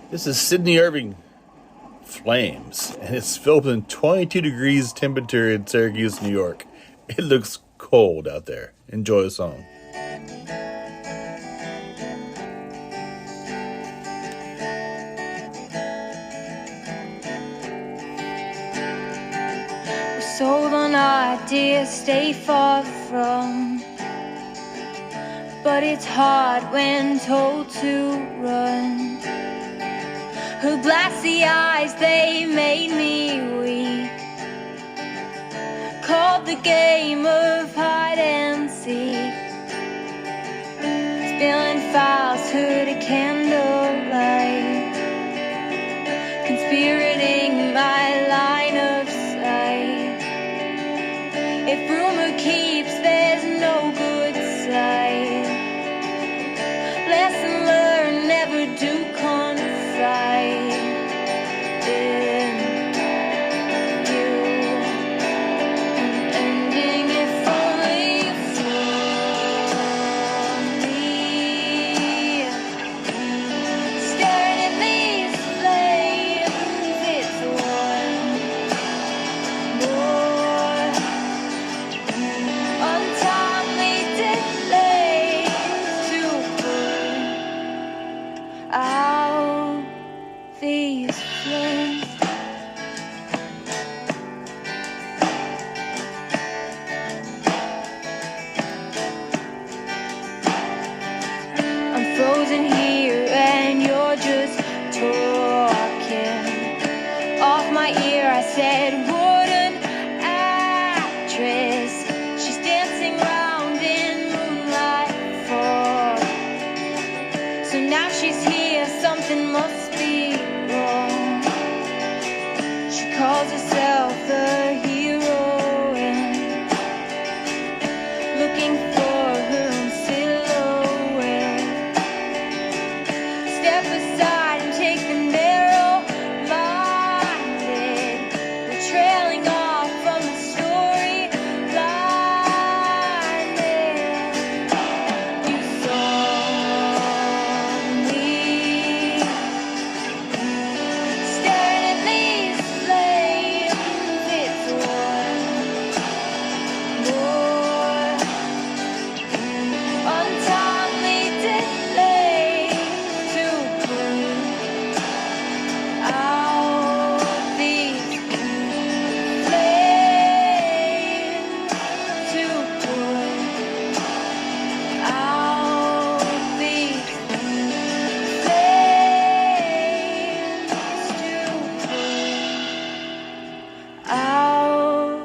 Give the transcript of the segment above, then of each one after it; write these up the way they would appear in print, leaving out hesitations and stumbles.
This is Sydney Irving, Flames, and it's filmed in 22 degrees temperature in Syracuse, New York. It looks cold out there. Enjoy the song. We're sold on ideas, stay far from, but it's hard when told to run. Her glassy eyes, they made me weak. Called the game of hide and seek. Spilling files, heard a candlelight, conspirating my line of sight. If rumor keeps, there's no good sight. Lesson learned, never do confide in you. An ending if only for me. Staring at these flames, it's one more untimely delay to put out these flames. I'm frozen here and you're just talking off my ear. I said, what an actress. She's dancing round in moonlight fog. So now she's here, something must be wrong. She calls herself the heroine, looking for her own silhouette. Step aside and take the narrow-minded. We're trailing off from the story blinded. You saw me staring at these flames. It's one more untimely delay to put out these flames. To put out these flames. To put out.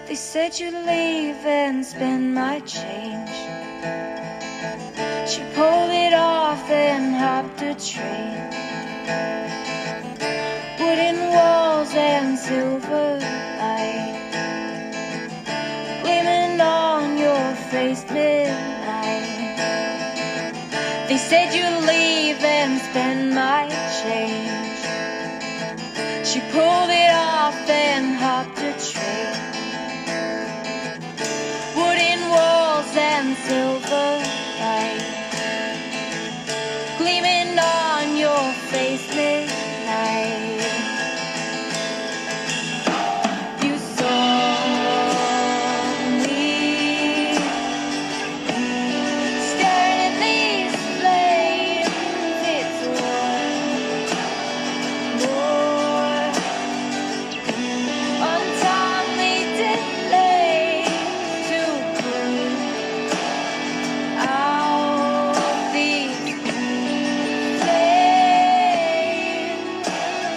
They said you'd leave and spend my change. She pulled it off and hopped a train. Wooden walls and silver light gleaming on your face midnight. They said you'd leave and spend my change. She pulled it off and hopped a train. Wooden walls and silver light gleaming on your face midnight. You saw me staring at these flames. It's one more untimely delay to put out these flames.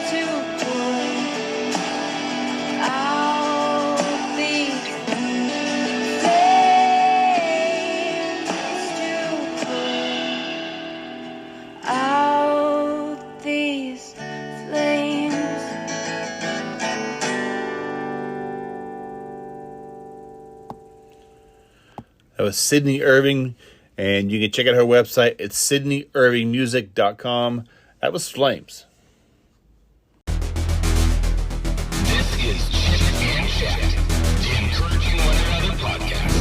To put out these flames. To put out these flames. That was Sydney Irving, and you can check out her website. It's sydneyirvingmusic.com. That was Flames. This is Chit and Chat, the Encouraging One Another podcast,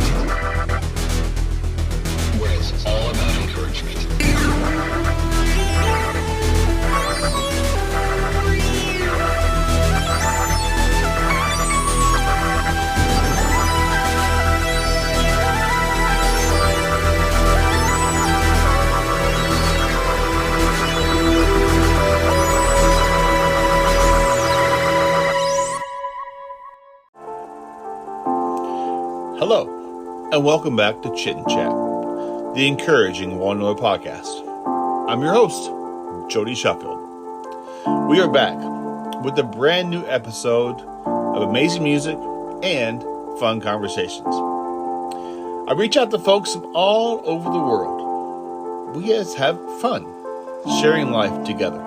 where it's all about encouragement. and welcome back to Chit and Chat, the encouraging one another podcast. I'm your host, Jody Sheffield. We are back with a brand new episode of amazing music and fun conversations. I reach out to folks from all over the world. We just have fun, sharing life together.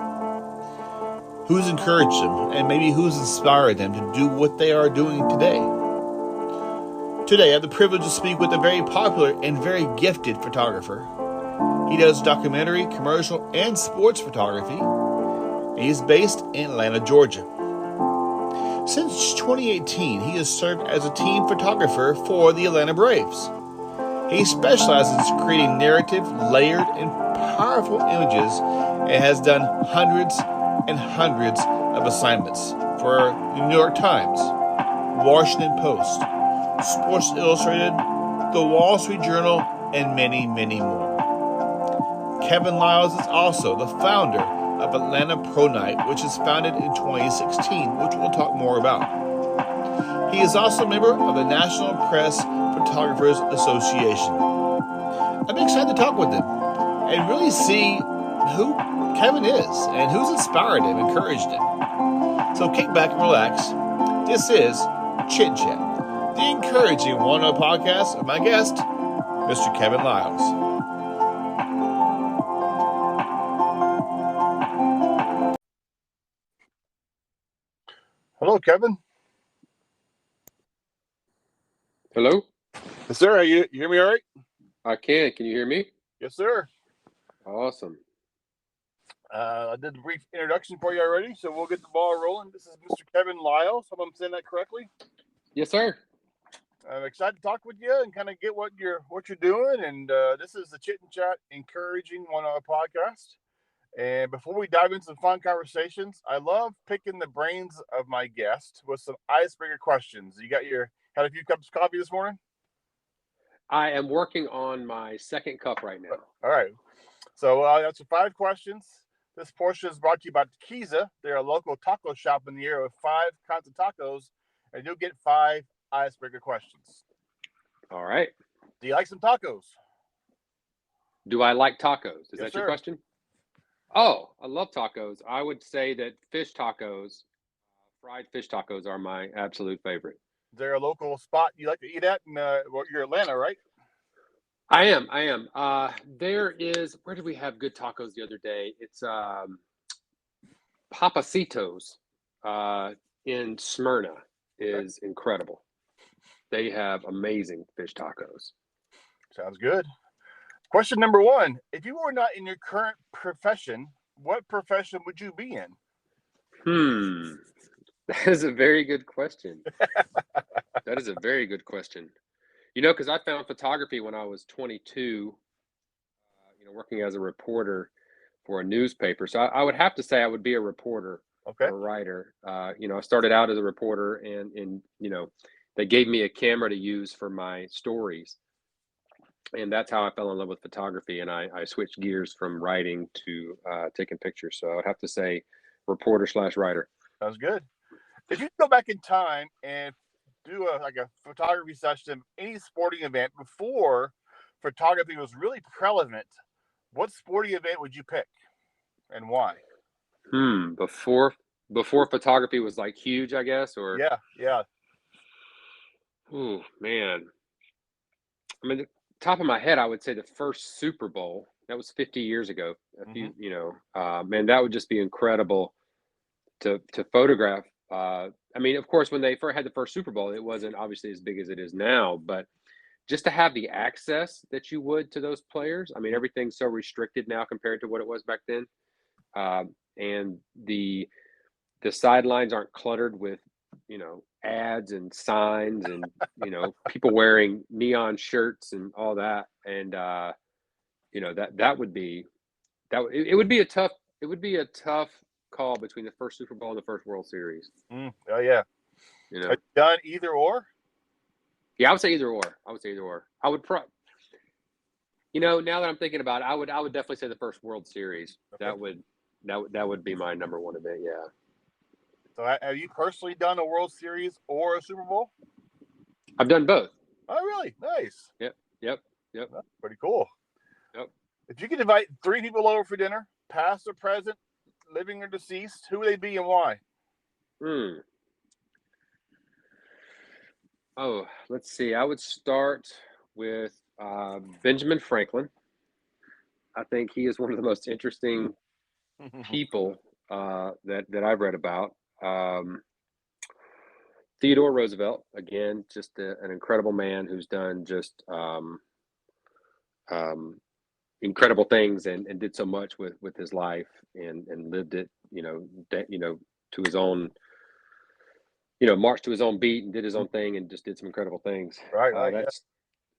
Who's encouraged them, and maybe who's inspired them to do what they are doing today. Today, I have the privilege to speak with a very popular and very gifted photographer. He does documentary, commercial, and sports photography. He is based in Atlanta, Georgia. Since 2018, he has served as a team photographer for the Atlanta Braves. He specializes in creating narrative, layered, and powerful images and has done hundreds and hundreds of assignments for the New York Times, Washington Post, Sports Illustrated, The Wall Street Journal, and many, many more. Kevin Liles is also the founder of Atlanta Pro Night, which was founded in 2016, which we'll talk more about. He is also a member of the National Press Photographers Association. I'm excited to talk with him and really see who Kevin is and who's inspired him, encouraged him. So kick back and relax. This is Chit Chat, the encouraging one-on-one podcast of my guest, Mr. Kevin Liles. Hello, Kevin. Hello? Yes, sir. You hear me all right? I can. Can you hear me? Yes, sir. Awesome. I did a brief introduction for you already, so we'll get the ball rolling. This is Mr. Kevin Liles. Hope I'm saying that correctly. Yes, sir. I'm excited to talk with you and kind of get what you're doing. And this is the Chit and Chat encouraging one-on-one podcast. And before we dive into some fun conversations, I love picking the brains of my guests with some icebreaker questions. Had a few cups of coffee this morning? I am working on my second cup right now. All right. So that's 5 questions. This portion is brought to you by Tequiza. They're a local taco shop in the area with 5 kinds of tacos, and you'll get 5 icebreaker questions. All right. Do you like some tacos? Do I like tacos? Is that sir. your question? Oh, I love tacos. I would say that fish tacos, fried fish tacos are my absolute favorite. Is there a local spot you like to eat at? You're Atlanta, right? I am. There is, where did we have good tacos the other day? It's Papacitos in Smyrna is incredible. They have amazing fish tacos. Sounds good. Question number 1. If you were not in your current profession, what profession would you be in? That is a very good question. That is a very good question. Because I found photography when I was 22, working as a reporter for a newspaper. So I would have to say I would be a reporter or a writer. I started out as a reporter and they gave me a camera to use for my stories. And that's how I fell in love with photography. And I switched gears from writing to taking pictures. So I would have to say reporter/writer. Sounds good. If you go back in time and do a photography session, any sporting event before photography was really prevalent, what sporting event would you pick and why? Before photography was like huge, I guess, or yeah. Oh man. I mean, the top of my head, I would say the first Super Bowl. That was 50 years ago. Man, that would just be incredible to photograph. I mean, of course, when they first had the first Super Bowl, it wasn't obviously as big as it is now, but just to have the access that you would to those players. I mean, everything's so restricted now compared to what it was back then. And the sidelines aren't cluttered with, ads and signs and, people wearing neon shirts and all that. And, that would be, it would be a tough call between the first Super Bowl and the first World Series. Oh yeah. Have you done either or? Yeah, I would say either or. I would now that I'm thinking about it, I would definitely say the first World Series. Okay. That would be my number 1 event. Yeah. So have you personally done a World Series or a Super Bowl? I've done both. Oh, really? Nice. Yep. That's pretty cool. Yep. If you could invite 3 people over for dinner, past or present, living or deceased, who would they be and why? Oh, let's see. I would start with Benjamin Franklin. I think he is one of the most interesting people that I've read about. Theodore Roosevelt, again, just an incredible man who's done just incredible things and did so much with his life and lived it, to his own, marched to his own beat and did his own thing and just did some incredible things. Right.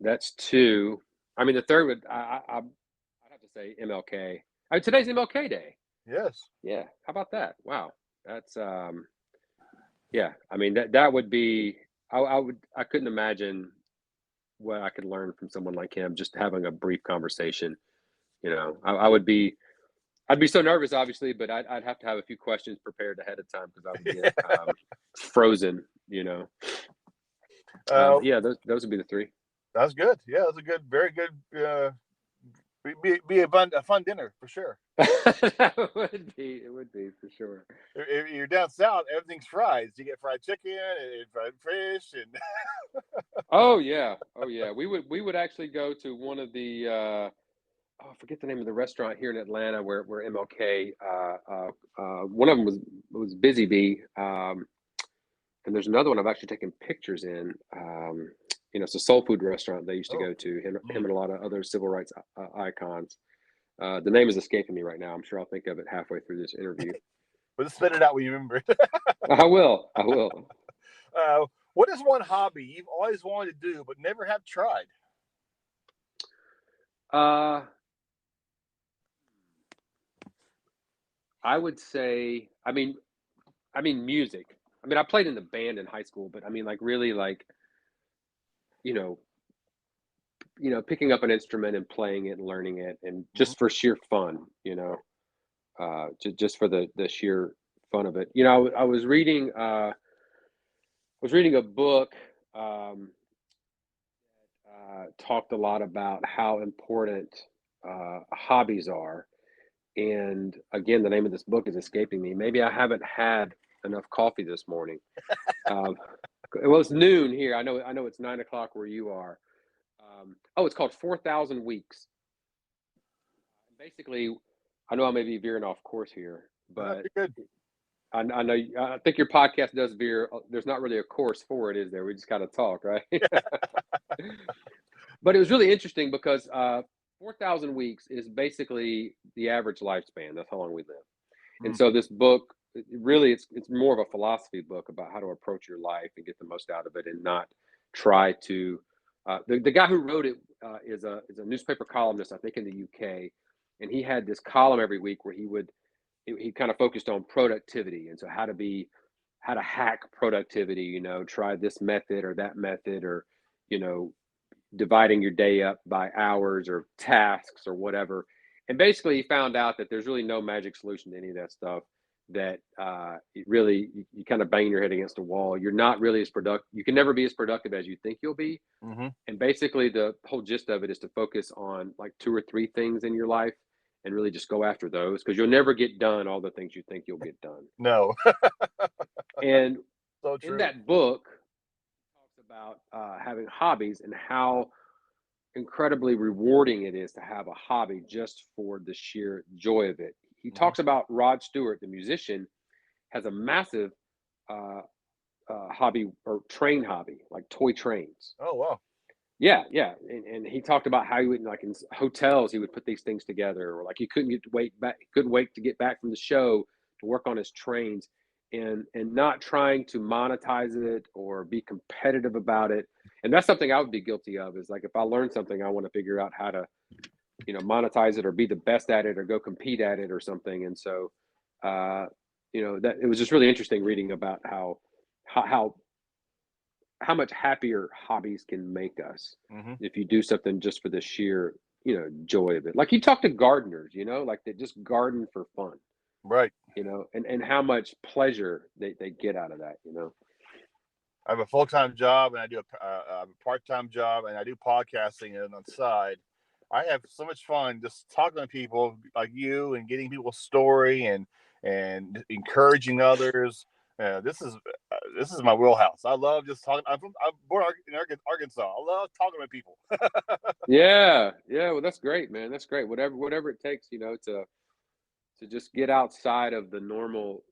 That's two. I mean, the third would I'd have to say MLK. Today's MLK Day. Yes. Yeah. How about that? Wow. That's yeah. I mean that would be. I couldn't imagine what I could learn from someone like him. Just having a brief conversation. I'd be so nervous, obviously, but I'd have to have a few questions prepared ahead of time because I would get frozen. Yeah, those would be the three. That's good. Yeah, that's a good, very good. Be a fun dinner for sure. It would be for sure. If you're down south, everything's fried. You get fried chicken and fried fish and. Oh yeah. We would actually go to one of the. I forget the name of the restaurant here in Atlanta where MLK. One of them was Busy Bee, and there's another one I've actually taken pictures in. It's a soul food restaurant they used to go to. Him and a lot of other civil rights icons. The name is escaping me right now. I'm sure I'll think of it halfway through this interview. But spit it out when you remember it. I will. What is one hobby you've always wanted to do but never have tried? I would say, I mean, music. I mean, I played in the band in high school, but I mean, like really, like, picking up an instrument and playing it and learning it, and just for sheer fun, just for the sheer fun of it. I was reading a book talked a lot about how important hobbies are. And again, the name of this book is escaping me. Maybe I haven't had enough coffee this morning. Well, it's noon here. I know it's 9 o'clock where you are. It's called 4,000 Weeks. Basically, I know I may be veering off course here, but I know. I think your podcast does veer. There's not really a course for it, is there? We just got to talk, right? But it was really interesting because 4,000 weeks is basically the average lifespan. That's how long we live. And so this book, really, it's more of a philosophy book about how to approach your life and get the most out of it, and not try to. The guy who wrote it is a newspaper columnist, I think, in the UK, and he had this column every week where he kind of focused on productivity, and so how to hack productivity. Try this method or that method, or dividing your day up by hours or tasks or whatever. And basically he found out that there's really no magic solution to any of that stuff, that you kind of bang your head against a wall. You're not really as productive. You can never be as productive as you think you'll be. And basically the whole gist of it is to focus on like 2 or 3 things in your life and really just go after those, because you'll never get done all the things you think you'll get done. No. And so true. In that book, about having hobbies and how incredibly rewarding it is to have a hobby just for the sheer joy of it. He talks about Rod Stewart, the musician, has a massive hobby or train hobby, like toy trains. Oh, wow. Yeah. And he talked about how he would, like in hotels, he would put these things together, or like he couldn't wait to get back from the show to work on his trains. And not trying to monetize it or be competitive about it. And that's something I would be guilty of, is like, if I learn something, I want to figure out how to, monetize it or be the best at it or go compete at it or something. And so, that it was just really interesting reading about how much happier hobbies can make us if you do something just for the sheer, joy of it. Like you talk to gardeners, like they just garden for fun. Right. And how much pleasure they get out of that, I have a full-time job and I do a part-time job and I do podcasting and on the side. I have so much fun just talking to people like you and getting people's story and encouraging others. This is my wheelhouse. I love just talking. I'm born in Arkansas. I love talking to people. Yeah, yeah. Well, that's great, man. That's great. Whatever it takes, to just get outside of the normal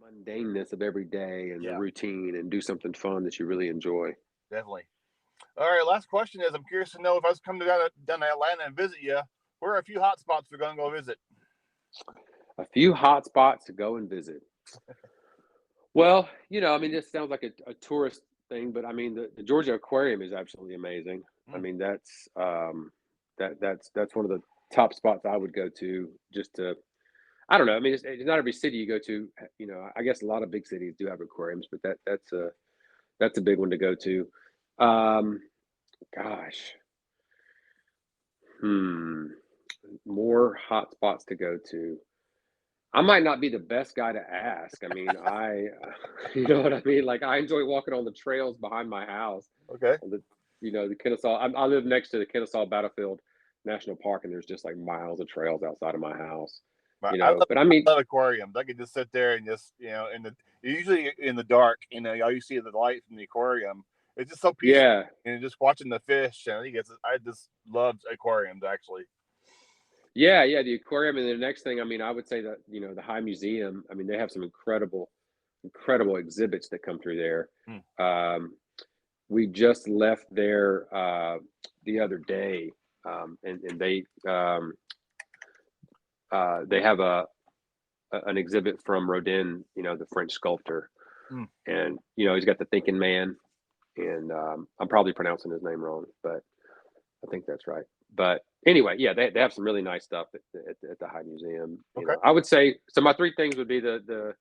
mundaneness of every day and the Yeah, routine and do something fun that you really enjoy. definitely. All right, last question is: I'm curious to know if I was coming down to Atlanta and visit you, where are a few hot spots we're going to go visit? A few hot spots to go and visit. Well, I mean, this sounds like a tourist thing, but I mean, the Georgia Aquarium is absolutely amazing. I mean, that's one of the top spots I would go to just to. I don't know. I mean, it's not every city you go to. I guess a lot of big cities do have aquariums, but that's a big one to go to. Um, Gosh, more hot spots to go to. I might not be the best guy to ask. I mean, you know what I mean? Like, I enjoy walking on the trails behind my house. Okay. The Kennesaw. I live next to the Kennesaw Battlefield National Park, and there's just like miles of trails outside of my house. But I mean, I love aquariums. I could just sit there and just usually in the dark. All you see is the light from the aquarium. It's just so peaceful. yeah, And just watching the fish. And I just love aquariums actually. yeah, yeah. The aquarium, and the next thing, I mean, I would say that the High Museum. I mean, they have some incredible exhibits that come through there. We just left there the other day, and they have an exhibit from Rodin, the French sculptor, and he's got the Thinking Man, and I'm probably pronouncing his name wrong, but I think that's right. But anyway, yeah, they have some really nice stuff at the High Museum. Okay. I would say so. My three things would be the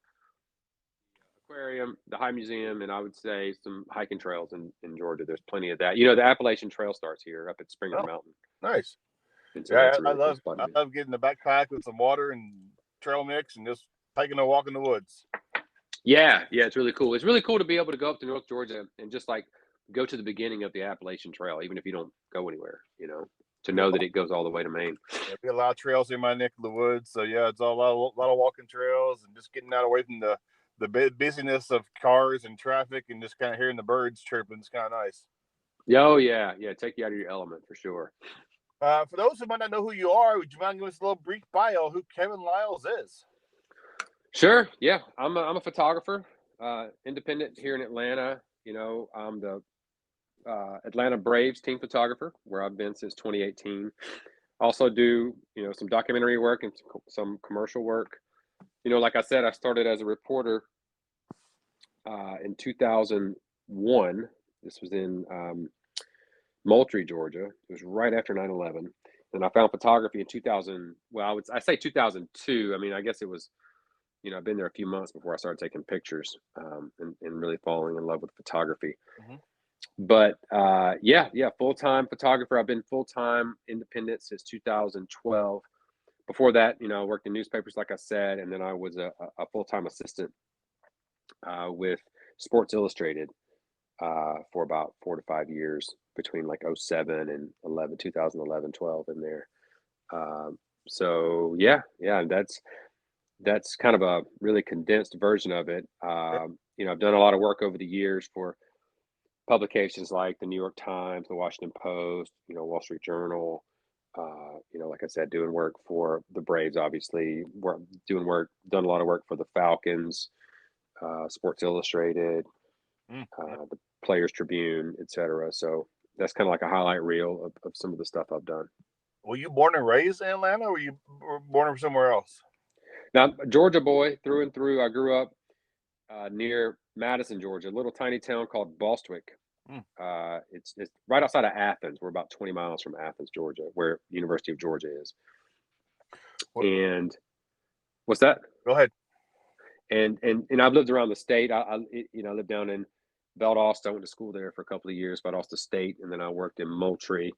aquarium, the High Museum, and I would say some hiking trails in Georgia. There's plenty of that. The Appalachian Trail starts here up at Springer Mountain. Nice. And so Yeah, that's a really cool spot. I love getting the backpack with some water and trail mix and just taking a walk in the woods. Yeah, it's really cool. It's really cool to be able to go up to North Georgia and just like go to the beginning of the Appalachian Trail, even if you don't go anywhere, to know that it goes all the way to Maine. Yeah, we got a lot of trails in my neck of the woods. So yeah, it's a lot of walking trails and just getting out away from the busyness of cars and traffic and just kind of hearing the birds chirping. It's kind of nice. Oh yeah, take you out of your element for sure. For those who might not know who you are, would you mind giving us a little brief bio who Kevin Liles is? Sure. Yeah, I'm a photographer, independent here in Atlanta. I'm the Atlanta Braves team photographer, where I've been since 2018. Also do some documentary work and some commercial work. Like I said, I started as a reporter in 2001. This was in Moultrie, Georgia. It was right after 9/11. And I found photography in 2000. Well, I say 2002. I mean, I guess it was, I've been there a few months before I started taking pictures and really falling in love with photography. But yeah, full-time photographer. I've been full-time independent since 2012. Before that, I worked in newspapers, like I said, and then I was a full-time assistant with Sports Illustrated for about 4 to 5 years between like 07 and 2011, 12 in there. So yeah, that's kind of a really condensed version of it. I've done a lot of work over the years for publications like the New York Times, the Washington Post, Wall Street Journal. Like I said, doing work for the Braves, obviously, done a lot of work for the Falcons, Sports Illustrated, the Players Tribune, etc. So that's kind of like a highlight reel of some of the stuff I've done. Were you born and raised in Atlanta, or were you born somewhere else? Now, Georgia boy through and through. I grew up near Madison, Georgia, a little tiny town called Bostwick. It's right outside of Athens. We're about 20 miles from Athens, Georgia, where the University of Georgia is. And what's that? Go ahead. And I've lived around the state. I lived down in Valdosta. I went to school there for a couple of years, Valdosta State, and then I worked in Moultrie.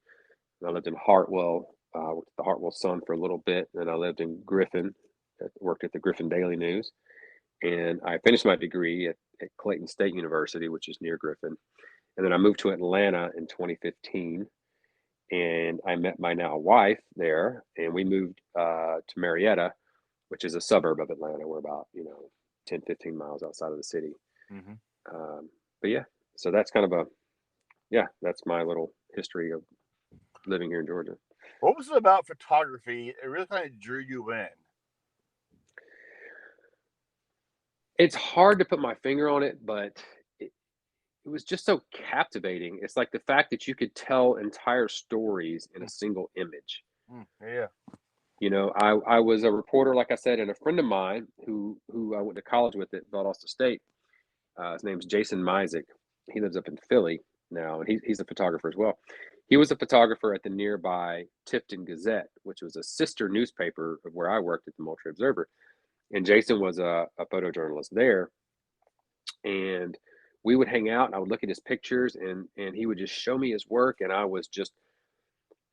And I lived in Hartwell. Worked at the Hartwell Sun for a little bit. And then I lived in Griffin. Worked at the Griffin Daily News. And I finished my degree at Clayton State University, which is near Griffin. And then I moved to Atlanta in 2015, and I met my now wife there, and we moved to Marietta, which is a suburb of Atlanta. We're about 10, 15 miles outside of the city. Mhm. But yeah, so that's kind of that's my little history of living here in Georgia. What was it about photography? It really kind of drew you in. It's hard to put my finger on it, but it was just so captivating. It's like the fact that you could tell entire stories in a single image. Yeah. I was a reporter, like I said, and a friend of mine who I went to college with at Valdosta State. His name's Jason Mizek. He lives up in Philly now, and he's a photographer as well. He was a photographer at the nearby Tifton Gazette, which was a sister newspaper of where I worked at the Moultrie Observer. And Jason was a photojournalist there. And we would hang out, and I would look at his pictures, and he would just show me his work. And I was just,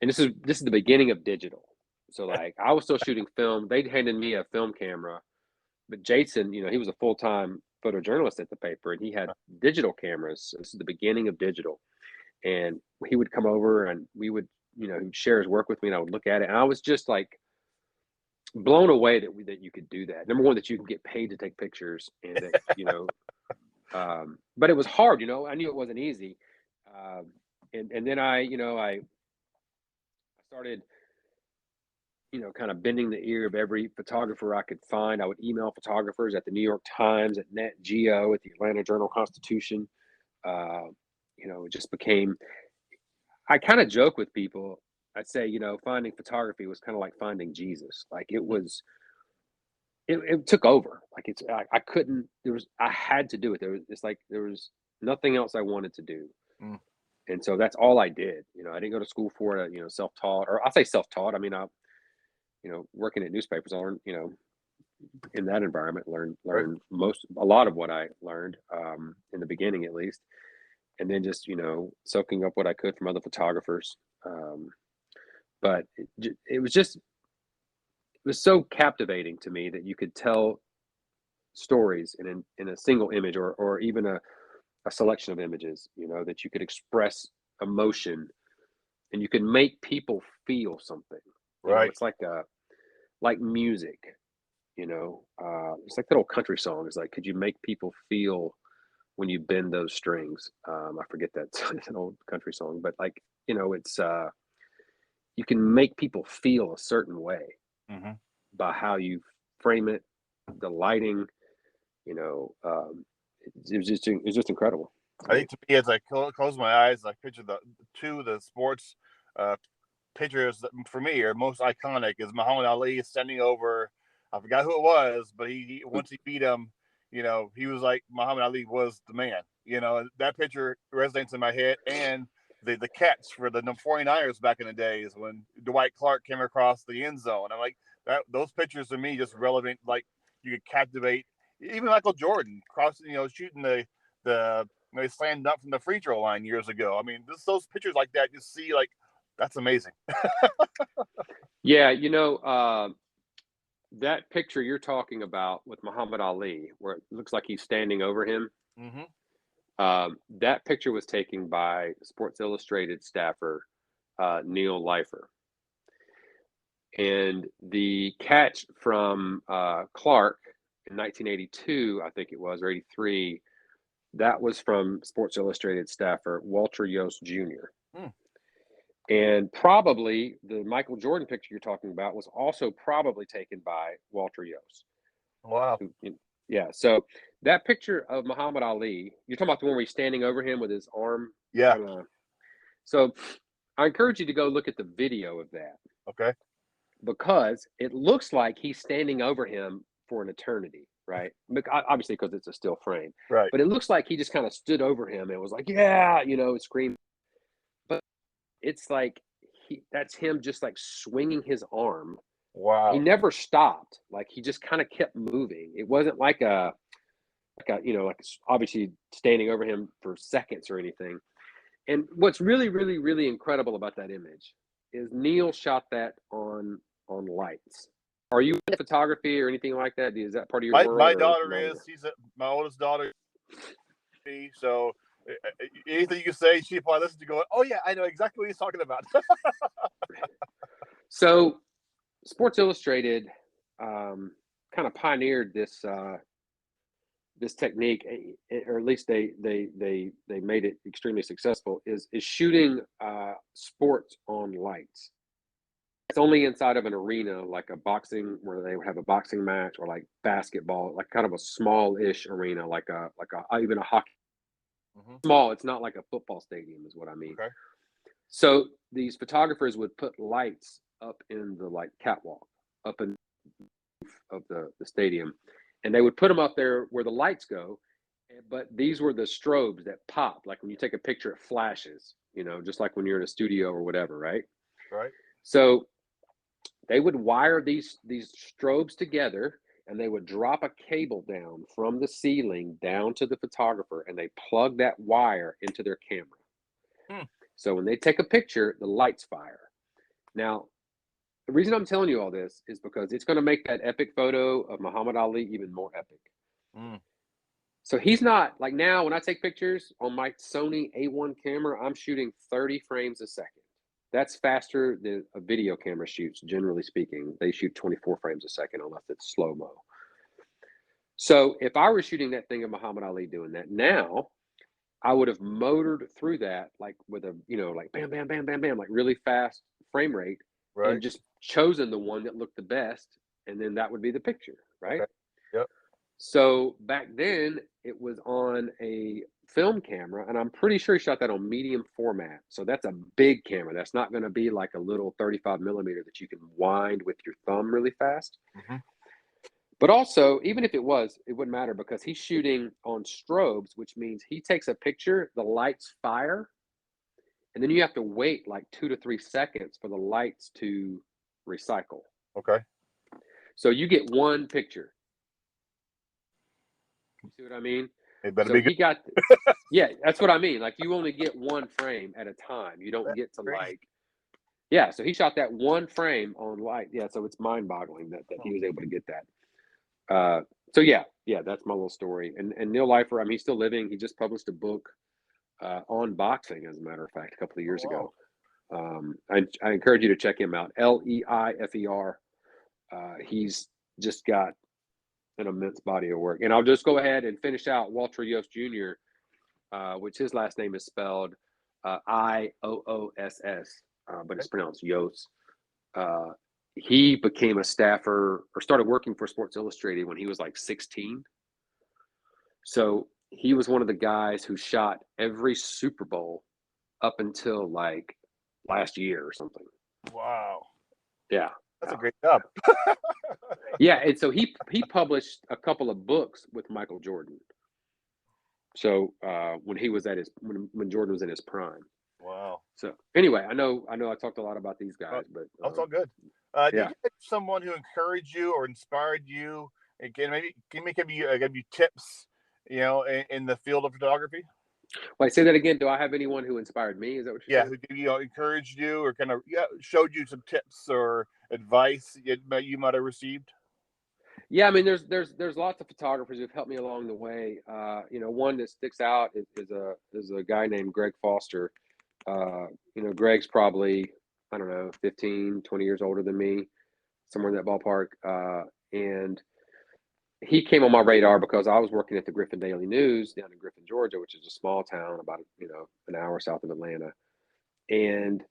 and this is the beginning of digital. So like I was still shooting film. They'd handed me a film camera, but Jason, he was a full-time photojournalist at the paper, and he had digital cameras. So this is the beginning of digital. And he would come over, and we would, he'd share his work with me, and I would look at it. And I was just like blown away that you could do that. Number one, that you can get paid to take pictures, and that, but it was hard, I knew it wasn't easy. And then I started, kind of bending the ear of every photographer I could find. I would email photographers at the New York Times, at Net Geo, at the Atlanta Journal-Constitution. It just became, I kind of joke with people. I'd say, finding photography was kind of like finding Jesus. Like it took over. Like I couldn't, I had to do it. There was nothing else I wanted to do. And so that's all I did. I didn't go to school for it, self-taught, or I say self-taught. I mean, working at newspapers, I learned, in that environment, learned a lot of what I learned in the beginning, at least. And then just, soaking up what I could from other photographers. But it was so captivating to me that you could tell stories in a single image, or even a selection of images, that you could express emotion, and you could make people feel something. Right. It's like music, it's like that old country song. It's like, could you make people feel when you bend those strings? I forget that it's an old country song, but like, it's you can make people feel a certain way by how you frame it, the lighting, it was just incredible. I think to me, as I close my eyes, I picture the sports pictures that for me are most iconic is Muhammad Ali standing over, I forgot who it was, but he once he beat him, he was like, Muhammad Ali was the man. That picture resonates in my head. And the catch for the 49ers back in the days when Dwight Clark came across the end zone. I'm like, those pictures to me just relevant. Like you could captivate even Michael Jordan crossing, shooting the he slammed up from the free throw line years ago. I mean, those pictures like that, you see, like, that's amazing. Yeah, that picture you're talking about with Muhammad Ali, where it looks like he's standing over him, that picture was taken by Sports Illustrated staffer Neil Leifer. And the catch from Clark in 1982, I think it was, or 83, that was from Sports Illustrated staffer Walter Yost Jr. And probably the Michael Jordan picture you're talking about was also probably taken by Walter Yost. Wow. Yeah. So that picture of Muhammad Ali, you're talking about the one where he's standing over him with his arm. Yeah. So I encourage you to go look at the video of that. Okay. Because it looks like he's standing over him for an eternity, right? Obviously, because it's a still frame. Right. But it looks like he just kind of stood over him and was like, yeah, screaming. But it's like that's him just like swinging his arm. Wow. He never stopped. Like he just kind of kept moving. It wasn't like obviously standing over him for seconds or anything. And what's really, really, really incredible about that image is Neil shot that on lights. Are you in photography or anything like that? Is that part of your My world? daughter is. My oldest daughter. So anything you can say, she probably listens to go, oh yeah, I know exactly what he's talking about. So Sports Illustrated kind of pioneered this this technique, or at least they made it extremely successful. Is shooting sports on lights. It's only inside of an arena, like a boxing, where they would have a boxing match, or like basketball, like kind of a small-ish arena, like a even a hockey. Small. It's not like a football stadium, is what I mean. Okay. So these photographers would put lights up in the like catwalk, up in the roof of the stadium, and they would put them up there where the lights go. But these were the strobes that pop, like when you take a picture, it flashes, just like when you're in a studio or whatever, right? Right. So they would wire these strobes together, and they would drop a cable down from the ceiling down to the photographer, and they plug that wire into their camera. So when they take a picture, the lights fire. Now, the reason I'm telling you all this is because it's going to make that epic photo of Muhammad Ali even more epic. So he's not, like, now when I take pictures on my Sony A1 camera, I'm shooting 30 frames a second. That's faster than a video camera shoots, generally speaking. They shoot 24 frames a second unless it's slow-mo. So if I were shooting that thing of Muhammad Ali doing that now, I would have motored through that like with a, like bam, bam, bam, bam, bam, like really fast frame rate, Right. and just chosen the one that looked the best, and then that would be the picture, right? Okay. Yep. So back then it was on a film camera, and I'm pretty sure he shot that on medium format. So that's a big camera. That's not going to be like a little 35 millimeter that you can wind with your thumb really fast. But also, even if it was, it wouldn't matter, because he's shooting on strobes, which means he takes a picture, the lights fire, and then you have to wait like 2 to 3 seconds for the lights to recycle. Okay. So you get one picture. You see what I mean? It better So be good. he got, yeah, that's what I mean. Like, you only get one frame at a time. You don't get to like, yeah. So he shot that one frame on light. Yeah. So it's mind-boggling that he was able to get that. So yeah, that's my little story. And Neil Leifer, I mean, he's still living. He just published a book on boxing, as a matter of fact, a couple of years ago. I encourage you to check him out. Leifer. He's just got an immense body of work. And I'll just go ahead and finish out Walter Yost Jr., which his last name is spelled Iooss, but it's pronounced Yost. He became a staffer, or started working for Sports Illustrated when he was like 16. So he was one of the guys who shot every Super Bowl up until like last year or something. Wow. Yeah. That's a great job. Yeah. And so he published a couple of books with Michael Jordan. So when he was when Jordan was in his prime. Wow. So anyway, I know I talked a lot about these guys, but that's all good. Did you have someone who encouraged you or inspired you? Again, maybe give you tips, in the field of photography? Wait, say that again. Do I have anyone who inspired me? Is that what you're saying? Who encouraged you, or kind of showed you some tips or advice you might have received? Yeah, I mean, there's lots of photographers who've helped me along the way. One that sticks out is a guy named Greg Foster. Greg's probably, I don't know, 15, 20 years older than me, somewhere in that ballpark. And he came on my radar because I was working at the Griffin Daily News down in Griffin, Georgia, which is a small town about, an hour south of Atlanta. And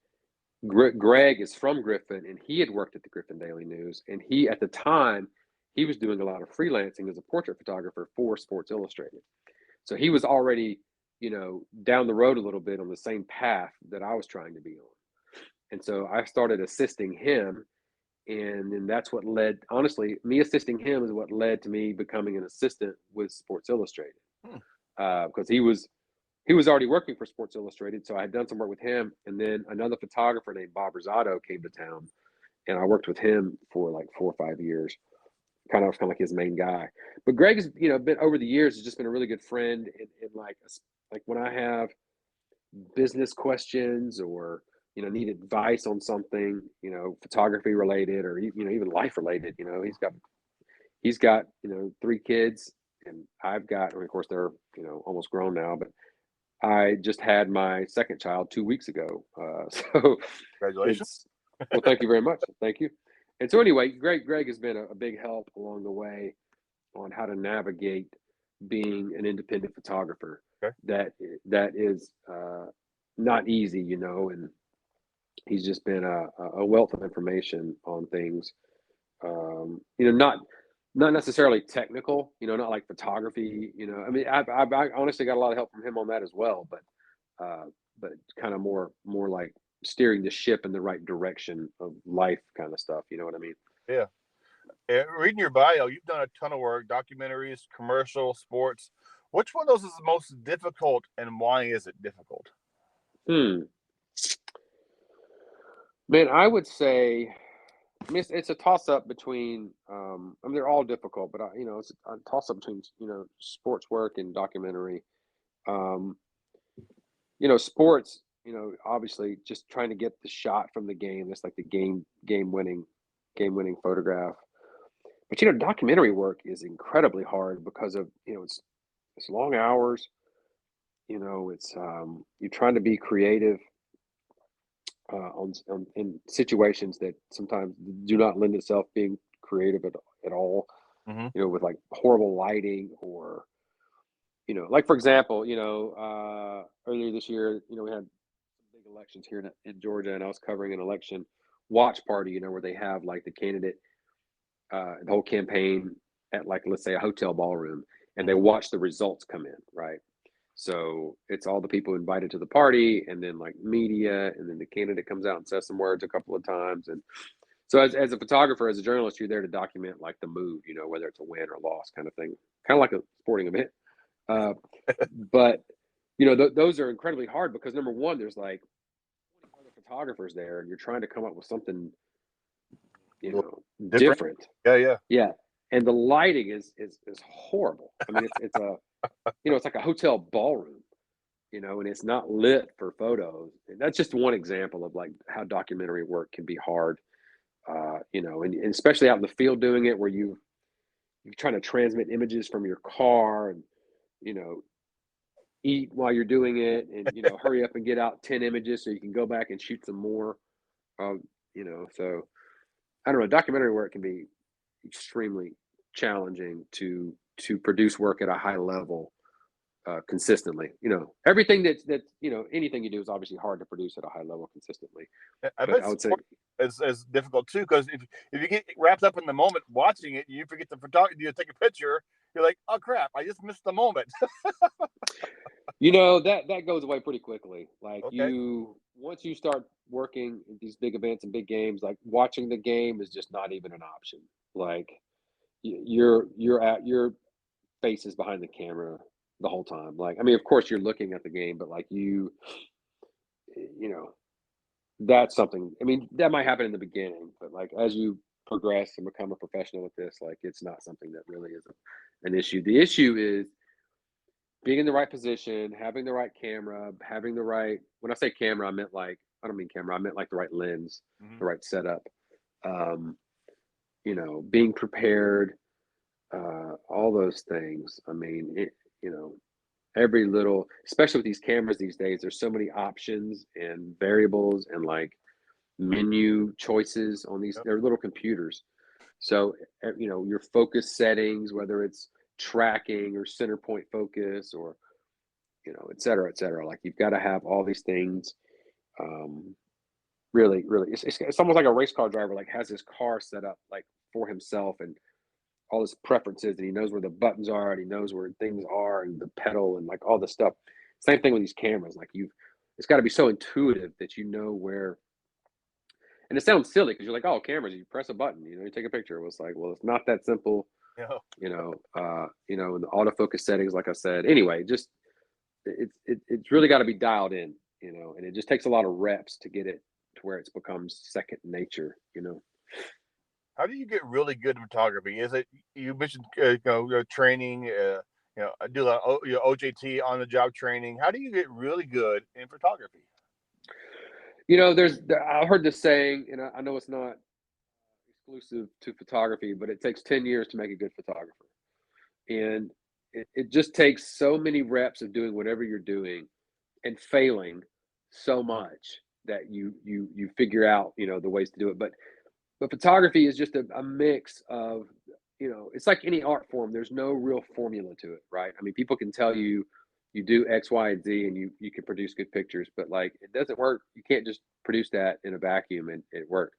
Greg is from Griffin, and he had worked at the Griffin Daily News. And at the time, he was doing a lot of freelancing as a portrait photographer for Sports Illustrated. So he was already, down the road a little bit on the same path that I was trying to be on. And so I started assisting him. And then that's what led, honestly, me assisting him is what led to me becoming an assistant with Sports Illustrated. Because he was already working for Sports Illustrated. So I had done some work with him. And then another photographer named Bob Rosado came to town, and I worked with him for like 4 or 5 years. Kind of like his main guy. But Greg has, been over the years, has just been a really good friend. And like when I have business questions or need advice on something, photography related or even life related. He's got 3 kids, and I've got, and of course they're almost grown now, but I just had my second child 2 weeks ago. So Congratulations. well, thank you very much. Thank you. And so anyway, Greg has been a big help along the way on how to navigate being an independent photographer. Okay. That is not easy, and he's just been a wealth of information on things. Not necessarily technical, not like photography. I mean, I honestly got a lot of help from him on that as well, but kind of more like steering the ship in the right direction of life kind of stuff. You know what I mean? Yeah. Reading your bio, you've done a ton of work, documentaries, commercial, sports. Which one of those is the most difficult, and why is it difficult? Man, I would say, I mean, it's a toss-up between, I mean, they're all difficult, but, it's a toss-up between, sports work and documentary. Sports, obviously just trying to get the shot from the game. That's like the game-winning photograph. But, documentary work is incredibly hard because of, it's long hours. It's you're trying to be creative in situations that sometimes do not lend itself being creative at all. Mm-hmm. With like horrible lighting or like for example, earlier this year, we had big elections here in Georgia, and I was covering an election watch party, where they have like the candidate, the whole campaign at like, let's say, a hotel ballroom, and they watch the results come in, right? So it's all the people invited to the party, and then like media, and then the candidate comes out and says some words a couple of times. And so as a photographer, as a journalist, you're there to document like the mood, whether it's a win or loss kind of thing, kind of like a sporting event. But those are incredibly hard because number one, there's like other photographers there, and you're trying to come up with something, different. Yeah. And the lighting is horrible. I mean, it's a it's like a hotel ballroom, and it's not lit for photos. And that's just one example of like how documentary work can be hard, and especially out in the field doing it, where you're trying to transmit images from your car and, eat while you're doing it, and, hurry up and get out 10 images so you can go back and shoot some more. So I don't know, documentary work can be extremely challenging to produce work at a high level consistently. Everything that's anything you do is obviously hard to produce at a high level consistently. I would say it's difficult too, because if you get wrapped up in the moment watching it, you forget the photography. You take a picture, you're like, oh crap, I just missed the moment. That goes away pretty quickly. Like, okay. Once you start working at these big events and big games, like watching the game is just not even an option. Like, you're at your face is behind the camera the whole time. Like, I mean, of course you're looking at the game, but like that's something. I mean, that might happen in the beginning, but like as you progress and become a professional with this, like it's not something that really is an issue. The issue is being in the right position, having the right camera, having the right. When I say camera, I don't mean camera. I meant like the right lens, the right setup. Being prepared, all those things. I mean, every little, especially with these cameras these days, there's so many options and variables and like menu choices on these. They're little computers. So, your focus settings, whether it's tracking or center point focus or, et cetera, et cetera. Like you've got to have all these things. Really, really, it's almost like a race car driver, like has his car set up like for himself and all his preferences, and he knows where the buttons are, and he knows where things are, and the pedal, and like all this stuff. Same thing with these cameras. Like it's got to be so intuitive that you know where. And it sounds silly because you're like, oh, cameras, you press a button, you take a picture. It was like, well, it's not that simple. No. And the autofocus settings, like I said. Anyway, just it's really got to be dialed in, and it just takes a lot of reps to get it to where it becomes second nature. How do you get really good in photography? Is it, you mentioned training, do a lot of OJT, on the job training. How do you get really good in photography? I heard this saying, and I know it's not exclusive to photography, but it takes 10 years to make a good photographer. And it just takes so many reps of doing whatever you're doing and failing so much that you figure out, the ways to do it. But photography is just a mix of, it's like any art form. There's no real formula to it, right? I mean, people can tell you do X, Y, and Z, and you can produce good pictures, but like it doesn't work. You can't just produce that in a vacuum and it work,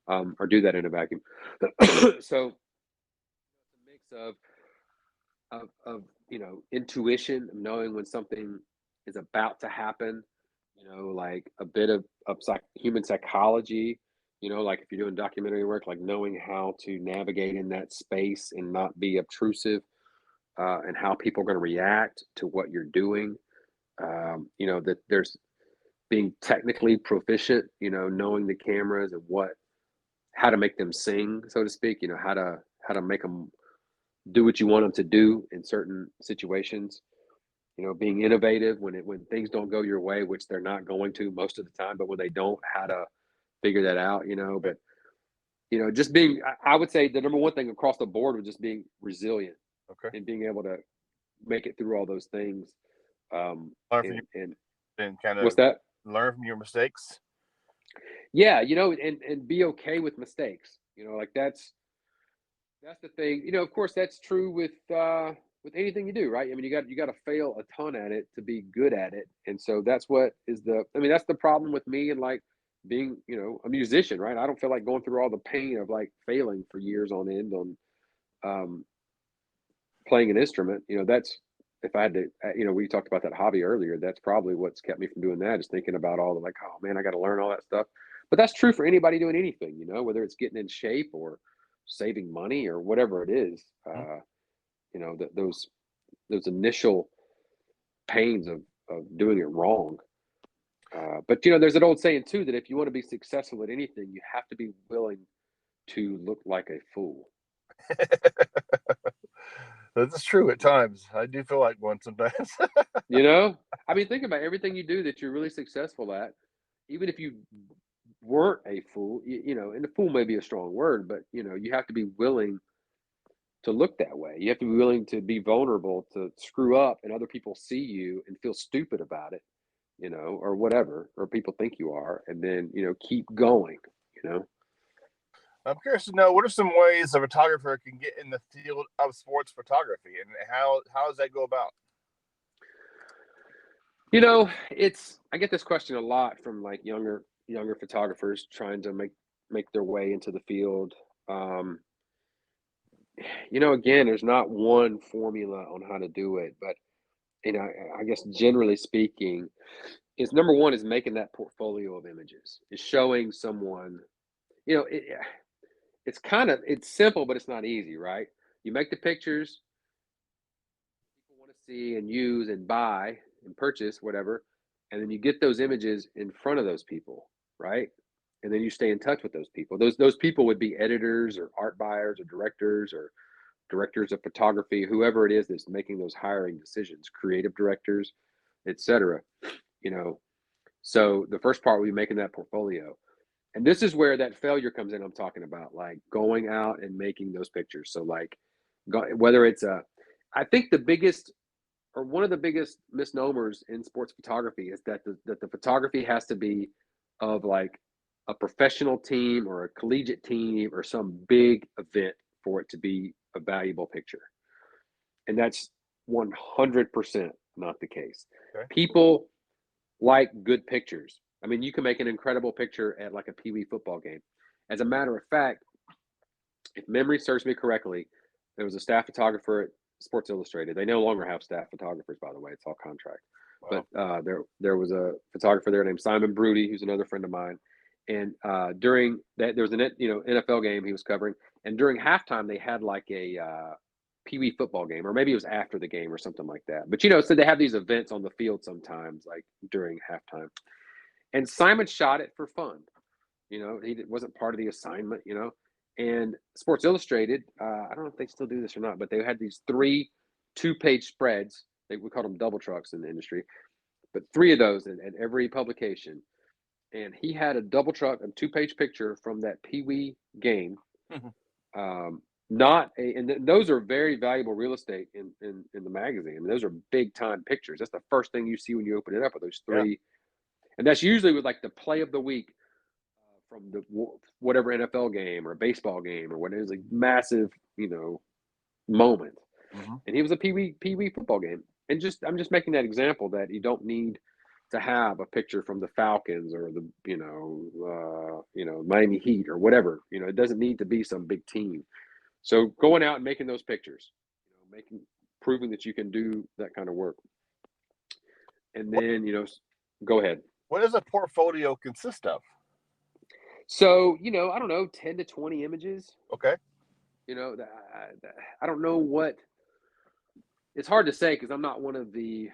or do that in a vacuum. So it's a mix of intuition, of knowing when something is about to happen, like a bit of human psychology, like if you're doing documentary work, like knowing how to navigate in that space and not be obtrusive, and how people are going to react to what you're doing. That there's being technically proficient, knowing the cameras and how to make them sing, so to speak, how to make them do what you want them to do in certain situations. Being innovative when things don't go your way, which they're not going to most of the time, but when they don't, how to figure that out. But just being, I would say the number one thing across the board was just being resilient. Okay. And being able to make it through all those things. Learn from and kind of what's that? Learn from your mistakes. Yeah, and be okay with mistakes. Like that's the thing. Of course, that's true with anything you do, right? I mean, you got to fail a ton at it to be good at it, and so that's that's the problem with me and like being, a musician, right? I don't feel like going through all the pain of like failing for years on end on playing an instrument. That's, if I had to, we talked about that hobby earlier. That's probably what's kept me from doing that, is thinking about all the like, oh man, I got to learn all that stuff. But that's true for anybody doing anything, whether it's getting in shape or saving money or whatever it is. Those initial pains of doing it wrong. But there's an old saying too, that if you want to be successful at anything, you have to be willing to look like a fool. That's true at times. I do feel like one sometimes. I mean, think about everything you do that you're really successful at. Even if you weren't a fool, and a fool may be a strong word, but you have to be willing to look that way. You have to be willing to be vulnerable, to screw up, and other people see you and feel stupid about it, or whatever, or people think you are, and then keep going. I'm curious to know, what are some ways a photographer can get in the field of sports photography, and how does that go about? I get this question a lot from like younger photographers trying to make their way into the field. Again, there's not one formula on how to do it, but I guess generally speaking, is number one is making that portfolio of images, is showing someone, it's simple, but it's not easy, right? You make the pictures people want to see and use and buy and purchase, whatever, and then you get those images in front of those people, right? And then you stay in touch with those people. Those people would be editors or art buyers or directors of photography, whoever it is that's making those hiring decisions, creative directors, etc. So the first part will be making that portfolio. And this is where that failure comes in. I'm talking about like going out and making those pictures. So like whether it's I think the biggest, or one of the biggest misnomers in sports photography is that the photography has to be of like a professional team or a collegiate team or some big event for it to be a valuable picture. And that's 100% not the case. Okay. People like good pictures. I mean, you can make an incredible picture at like a Pee Wee football game. As a matter of fact, if memory serves me correctly, there was a staff photographer at Sports Illustrated. They no longer have staff photographers, by the way. It's all contract. Wow. But there was a photographer there named Simon Broody, who's another friend of mine. And during that, there was an NFL game he was covering. And during halftime, they had like a Pee Wee football game, or maybe it was after the game or something like that. But so they have these events on the field sometimes, like during halftime. And Simon shot it for fun. He wasn't part of the assignment. And Sports Illustrated, I don't know if they still do this or not, but they had these 3 2-page spreads. We called them double trucks in the industry, but 3 of those in every publication. and he had a double truck and 2-page picture from that Pee Wee game. Not a, and those are very valuable real estate in the magazine. I mean, those are big time pictures. That's the first thing you see when you open it up with those three, and that's usually with like the play of the week from the whatever NFL game or baseball game or whatever. It was a massive, moment. And he was a Pee Wee football game. And I'm just making that example that you don't need to have a picture from the Falcons or the Miami Heat or whatever. It doesn't need to be some big team. So going out and making those pictures, proving that you can do that kind of work. And then, go ahead. What does a portfolio consist of? So, I don't know, 10 to 20 images. Okay. I don't know what. It's hard to say because I'm not one of the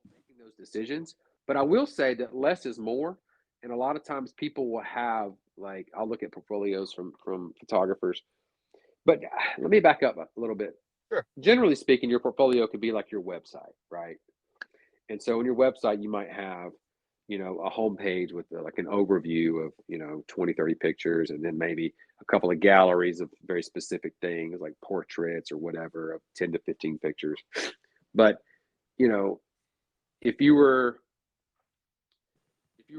making those decisions. But I will say that less is more. And a lot of times people will have, like, I'll look at portfolios from photographers. But let me back up a little bit. Sure. Generally speaking, your portfolio could be like your website, right? And so on your website, you might have, a homepage with like an overview of, 20, 30 pictures, and then maybe a couple of galleries of very specific things like portraits or whatever of 10 to 15 pictures. But, if you were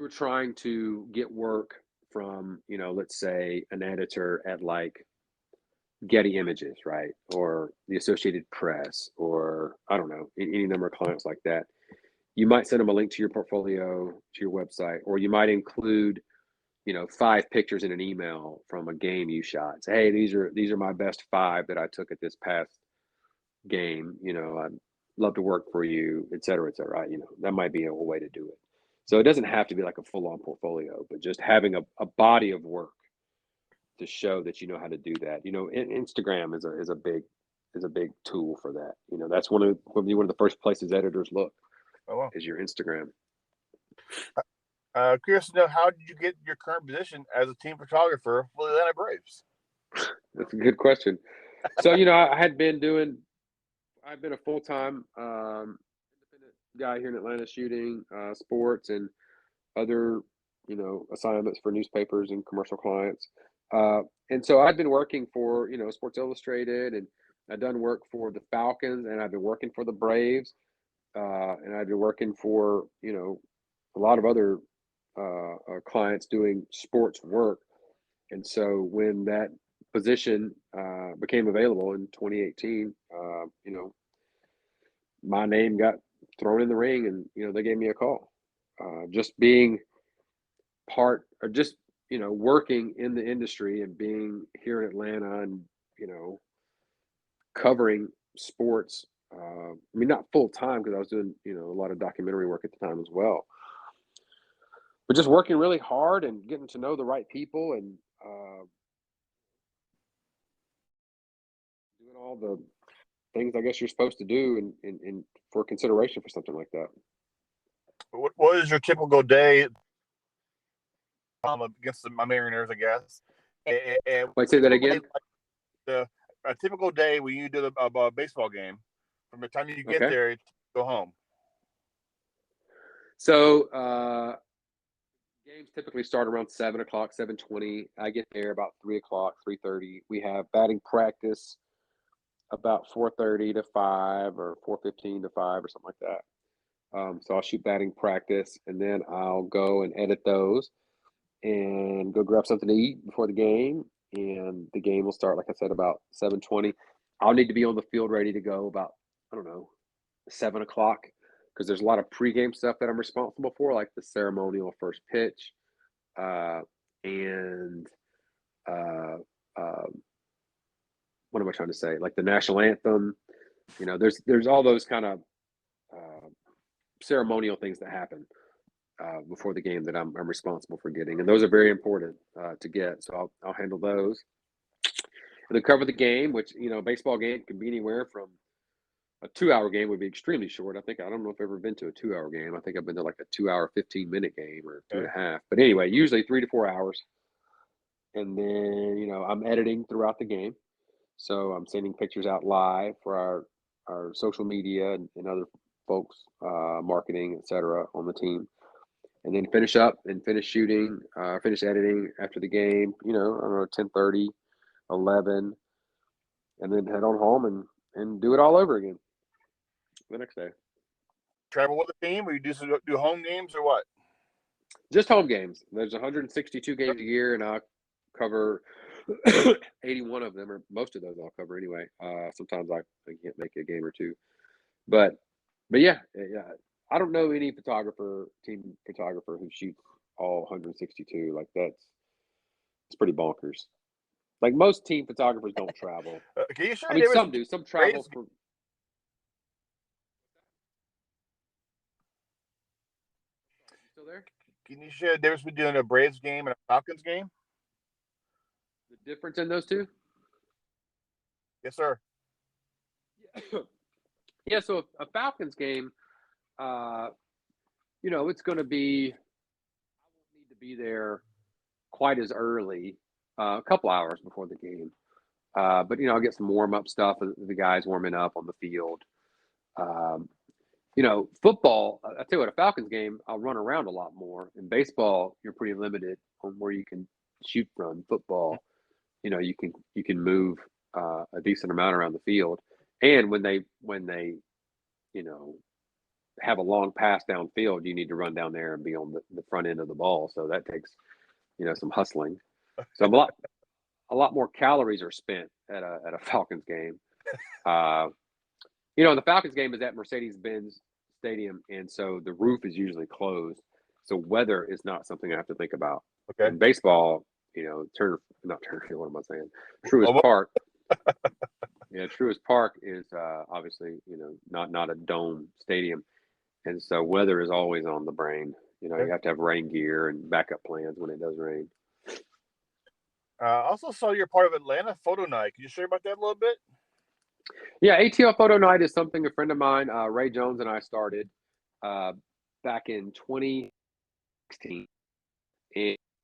trying to get work from, let's say an editor at like Getty Images, right? Or the Associated Press, or I don't know, any number of clients like that. You might send them a link to your portfolio, to your website, or you might include, 5 pictures in an email from a game you shot. Say, hey, these are my best 5 that I took at this past game. I'd love to work for you, et cetera, et cetera. That might be a way to do it. So it doesn't have to be like a full-on portfolio, but just having a body of work to show that you know how to do that. Instagram is a big tool for that. That's one of the first places editors look. Oh, wow. Is your Instagram. Curious to know, how did you get your current position as a team photographer for the Atlanta Braves? That's a good question. So I've been a full-time independent guy here in Atlanta shooting sports and other assignments for newspapers and commercial clients. And so I've been working for, Sports Illustrated, and I've done work for the Falcons, and I've been working for the Braves, and I've been working for, a lot of other clients doing sports work. And so when that position became available in 2018, my name got thrown in the ring, and, they gave me a call. Just being part, or just working in the industry and being here in Atlanta and, covering sports. Not full time, because I was doing, a lot of documentary work at the time as well. But just working really hard and getting to know the right people and doing all the things I guess you're supposed to do and for consideration for something like that. What is your typical day against my Mariners, I guess? And Wait, say that again? A typical day when you do a baseball game, from the time you get there to go home. So games typically start around 7 o'clock, 7:20. I get there about 3 o'clock, 3:30. We have batting practice about 4:30 to 5 or 4:15 to 5 or something like that. So I'll shoot batting practice, and then I'll go and edit those and go grab something to eat before the game. And the game will start, like I said, about 7:20. I'll need to be on the field ready to go about, 7 o'clock, because there's a lot of pregame stuff that I'm responsible for, like the ceremonial first pitch, and what am I trying to say? Like the national anthem. There's all those kind of ceremonial things that happen before the game that I'm responsible for getting, and those are very important to get. So I'll handle those, and then cover the game, which a baseball game can be anywhere from a 2-hour game would be extremely short. I don't know if I've ever been to a 2-hour game. I think I've been to like a 2-hour, 15-minute game or 2.5. But anyway, usually 3 to 4 hours. And then, I'm editing throughout the game. So I'm sending pictures out live for our social media and other folks, marketing, et cetera, on the team. and then finish up and finish shooting, finish editing after the game. I don't know, 10:30, 11, and then head on home and do it all over again the next day. Travel with the team, or you do home games, or what? Just home games. There's 162 games a year, and I'll cover 81 of them, or most of those I'll cover anyway. Sometimes I can't make a game or two, but yeah. I don't know any team photographer who shoots all 162. Like it's pretty bonkers. Like most team photographers don't travel. Can you share I mean, some do. Some travel for. Still there? Can you share the difference between a Braves game and a Falcons game? The difference in those two? Yes, sir. Yeah, so a Falcons game, it's going to be, I won't need to be there quite as early, a couple hours before the game. But, I'll get some warm-up stuff, the guys warming up on the field. Football, I tell you what, a Falcons game, I'll run around a lot more. In baseball, you're pretty limited on where you can shoot from. Football, you can move a decent amount around the field. And when they have a long pass downfield, you need to run down there and be on the front end of the ball. So that takes, some hustling. So a lot more calories are spent at a Falcons game. The Falcons game is at Mercedes-Benz Stadium, and so the roof is usually closed. So weather is not something I have to think about. Okay. In baseball, Turner Field, what am I saying? Truist Park. Yeah, Truist Park is obviously, not a dome stadium. And so weather is always on the brain. You have to have rain gear and backup plans when it does rain. I also saw you're part of Atlanta Photo Night. Can you share about that a little bit? Yeah, ATL Photo Night is something a friend of mine, Ray Jones, and I started back in 2016.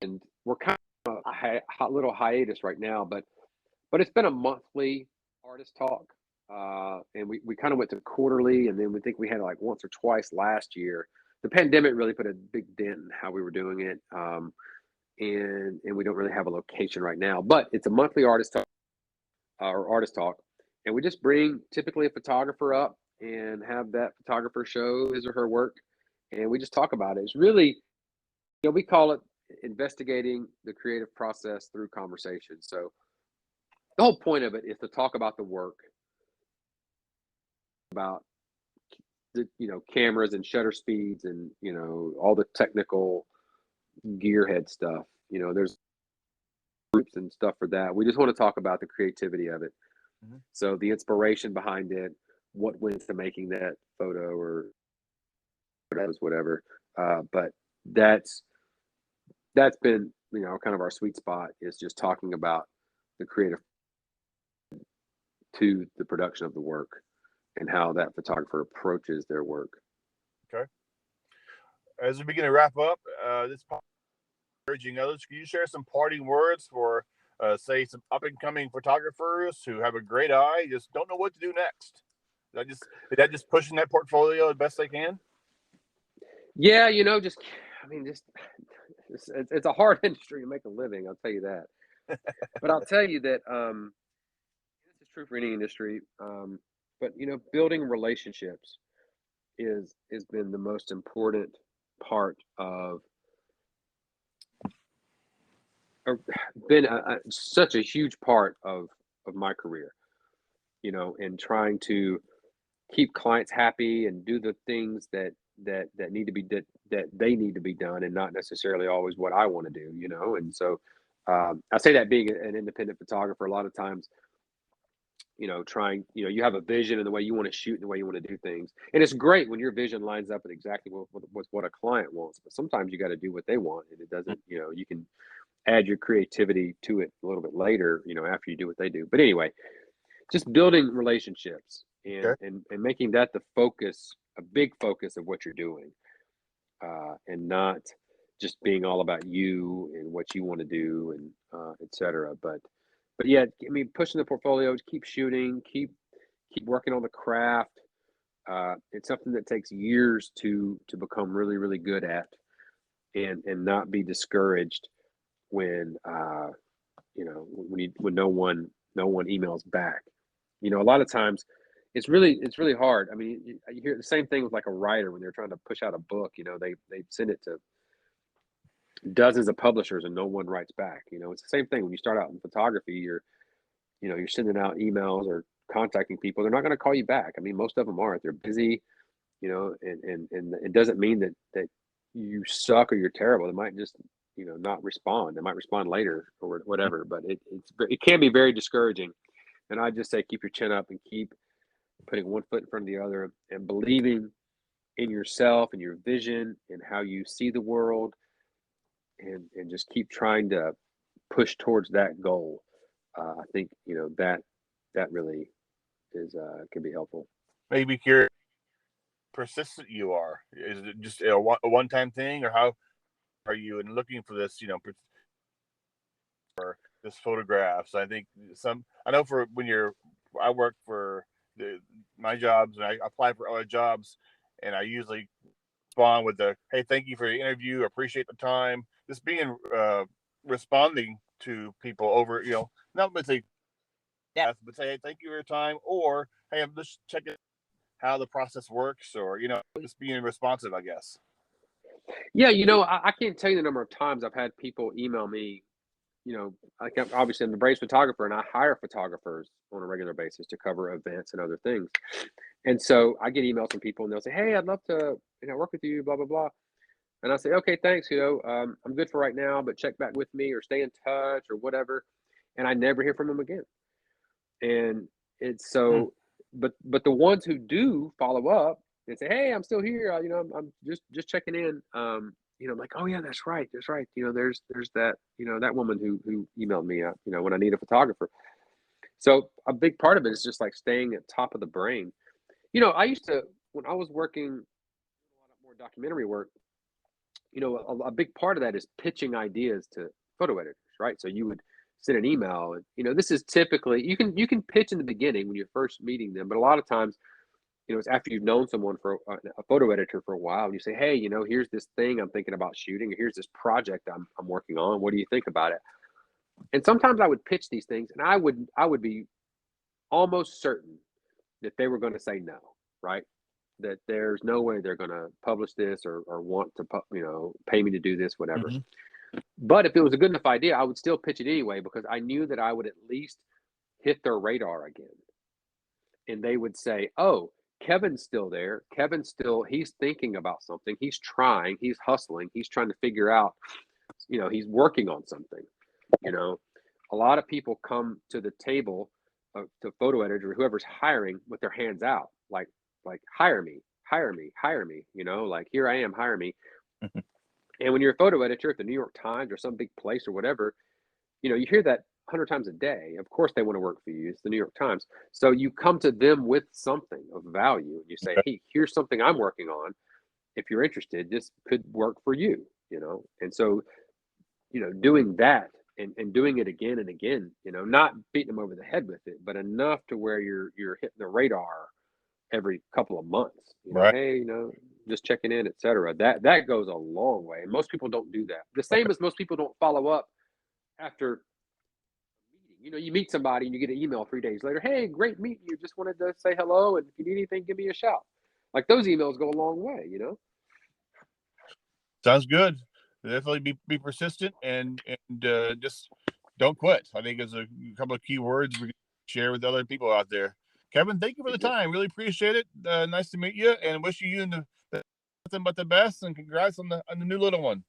And we're kind of a little hiatus right now, but it's been a monthly artist talk. And we kind of went to quarterly, and then we think we had like once or twice last year. The pandemic really put a big dent in how we were doing it. And we don't really have a location right now, but it's a monthly artist talk or artist talk. And we just bring typically a photographer up and have that photographer show his or her work. And we just talk about it. It's really, we call it investigating the creative process through conversation. So the whole point of it is to talk about the work, about the, cameras and shutter speeds and, all the technical gearhead stuff. There's groups and stuff for that. We just want to talk about the creativity of it. Mm-hmm. So the inspiration behind it, what went into making that photo or whatever. But that's been, kind of our sweet spot is just talking about the creative to the production of the work and how that photographer approaches their work. Okay. As we begin to wrap up, this encouraging others, can you share some parting words for say some up-and-coming photographers who have a great eye, just don't know what to do next? Is that just pushing that portfolio as best they can? Yeah, it's a hard industry to make a living, I'll tell you that. But I'll tell you that this is true for any industry. But building relationships has been the most important part of been such a huge part of my career, and trying to keep clients happy and do the things that need to be that they need to be done, and not necessarily always what I want to do, And so I say that being an independent photographer, a lot of times, trying, you have a vision and the way you want to shoot and the way you want to do things. And it's great when your vision lines up with exactly what a client wants, but sometimes you got to do what they want, and it doesn't, you can add your creativity to it a little bit later, after you do what they do. But anyway, just building relationships and making that the focus, a big focus of what you're doing, and not just being all about you and what you want to do and et cetera. But yeah, I mean, pushing the portfolio, keep shooting, keep working on the craft. It's something that takes years to become really, really good at. and not be discouraged when when no one emails back. A lot of times it's really hard. I mean, you hear the same thing with like a writer when they're trying to push out a book. They send it to dozens of publishers and no one writes back. It's the same thing when you start out in photography. You're sending out emails or contacting people. They're not going to call you back. I mean, most of them aren't. They're busy. And it doesn't mean that you suck or you're terrible. They might just not respond. They might respond later or whatever. But it can be very discouraging. And I just say keep your chin up and keep putting one foot in front of the other and believing in yourself and your vision and how you see the world, and just keep trying to push towards that goal. I think that really is can be helpful. Maybe curious persistent you are. Is it just a one-time thing, or how are you in looking for this? For this photographs. I think I know for I work for my jobs and I apply for other jobs, and I usually respond with hey, thank you for the interview, appreciate the time. Just being responding to people over, not with say yes, but say, hey, thank you for your time, or hey, I'm just checking how the process works, or just being responsive, I guess. Yeah, I can't tell you the number of times I've had people email me. Obviously I'm the Braves photographer, and I hire photographers on a regular basis to cover events and other things. And so I get emails from people, and they'll say, "Hey, I'd love to work with you, blah blah blah." And I say, "Okay, thanks. I'm good for right now, but check back with me or stay in touch or whatever." And I never hear from them again. And it's so, but the ones who do follow up and say, "Hey, I'm still here. I'm just checking in." I'm like, "Oh yeah, that's right. There's that that woman who emailed me when I need a photographer." So a big part of it is just like staying at top of the brain. I used to, when I was working a lot more documentary work, a big part of that is pitching ideas to photo editors, right? So you would send an email, and this is typically you can pitch in the beginning when you're first meeting them, but a lot of times it's after you've known someone for a photo editor for a while, and you say, "Hey, here's this thing I'm thinking about shooting, or here's this project I'm working on. What do you think about it?" And sometimes I would pitch these things, and I would be almost certain that they were going to say no, right? That there's no way they're going to publish this or want to pay me to do this, whatever. Mm-hmm. But if it was a good enough idea, I would still pitch it anyway, because I knew that I would at least hit their radar again. And they would say, "Oh, Kevin's still there. He's thinking about something. He's trying, he's hustling, he's trying to figure out, he's working on something." A lot of people come to the table to photo editor, whoever's hiring, with their hands out, like hire me, like, here I am, hire me. And when you're a photo editor at the New York Times or some big place or whatever, you hear that 100 times a day. Of course they want to work for you. It's the New York Times. So you come to them with something of value. You say, "Hey, here's something I'm working on. If you're interested, this could work for you." And so, doing that and doing it again and again, not beating them over the head with it, but enough to where you're hitting the radar every couple of months. Right. Hey, just checking in, etc. That goes a long way. And most people don't do that. The same as most people don't follow up after a meeting. You meet somebody and you get an email 3 days later. "Hey, great meeting you. Just wanted to say hello, and if you need anything, give me a shout." Like, those emails go a long way. Sounds good. Definitely be persistent and just don't quit. I think there's a couple of key words we can share with other people out there. Kevin, thank you for the time. Really appreciate it. Nice to meet you, and wish you nothing but the best, and congrats on the new little one.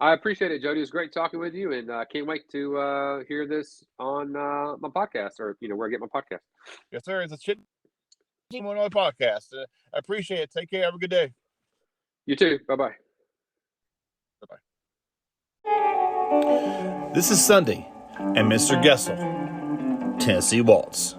I appreciate it, Jody. It was great talking with you, and I can't wait to hear this on my podcast, or where I get my podcast. Yes, sir. It's a Chit on my podcast. I appreciate it. Take care. Have a good day. You too. Bye-bye. Bye-bye. This is Sundae and Mr. Goessl, Tennessee Waltz.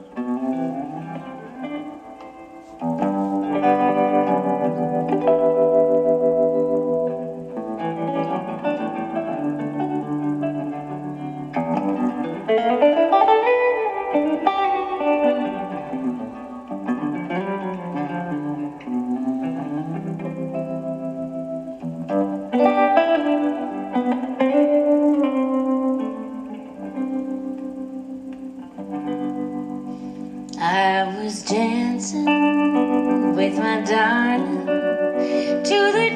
I was dancing with my darling to the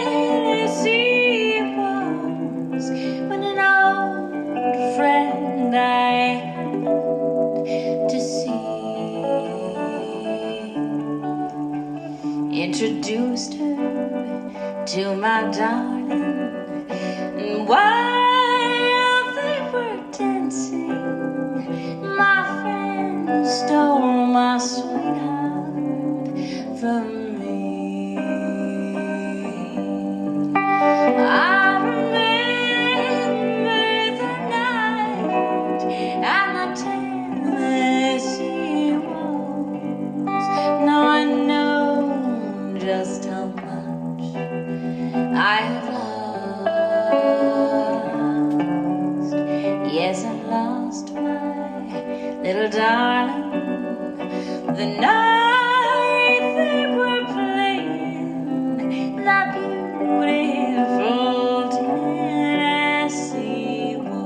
Tennessee waltz when an old friend I happened to see introduced her to my darling, and while they were dancing, my friend stole my sweetheart from me. I remember the night at the Tennessee waltz. Now I know just how much I have lost. Yes, I've lost my little darling the night they were playing that beautiful Tennessee waltz.